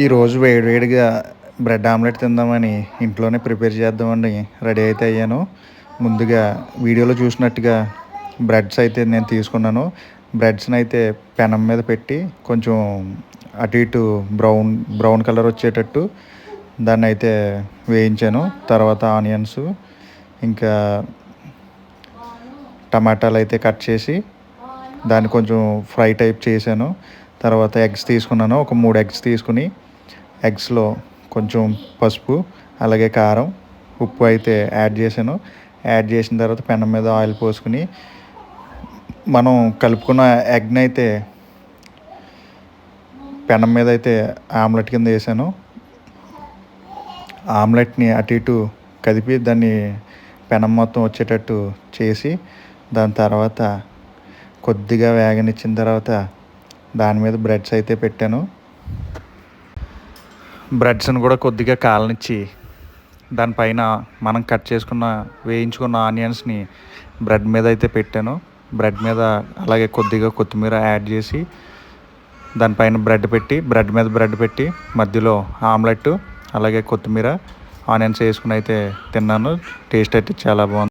ఈరోజు వేడివేడిగా bread omelette తిందామని ఇంట్లోనే ప్రిపేర్ చేద్దామని రెడీ అయితే అయ్యాను. ముందుగా వీడియోలో చూసినట్టుగా బ్రెడ్స్ అయితే నేను తీసుకున్నాను. బ్రెడ్స్ని అయితే పెనం మీద పెట్టి కొంచెం అటు ఇటు బ్రౌన్ కలర్ వచ్చేటట్టు దాన్ని అయితే వేయించాను. తర్వాత ఆనియన్స్ ఇంకా టమాటాలు అయితే కట్ చేసి దాన్ని కొంచెం ఫ్రై టైప్ చేశాను. తర్వాత ఎగ్స్ తీసుకున్నాను. ఒక 3 ఎగ్స్ తీసుకుని ఎగ్స్లో కొంచెం పసుపు, అలాగే కారం, ఉప్పు అయితే యాడ్ చేశాను. యాడ్ చేసిన తర్వాత పెనం మీద ఆయిల్ పోసుకుని మనం కలుపుకున్న ఎగ్ని అయితే పెనం మీద అయితే ఆమ్లెట్ కింద వేసాను. ఆమ్లెట్ని అటు ఇటు కదిపి దాన్ని పెనం మొత్తం వచ్చేటట్టు చేసి దాని తర్వాత కొద్దిగా వేగనిచ్చిన తర్వాత దాని మీద బ్రెడ్స్ అయితే పెట్టాను. బ్రెడ్స్ని కూడా కొద్దిగా కాలనిచ్చి దానిపైన మనం కట్ చేసుకున్న వేయించుకున్న ఆనియన్స్ని బ్రెడ్ మీద అయితే పెట్టాను. బ్రెడ్ మీద అలాగే కొద్దిగా కొత్తిమీర యాడ్ చేసి దానిపైన బ్రెడ్ మీద బ్రెడ్ పెట్టి మధ్యలో ఆమ్లెట్ అలాగే కొత్తిమీర ఆనియన్స్ వేసుకుని అయితే తిన్నాను. టేస్ట్ అయితే చాలా బాగుంది.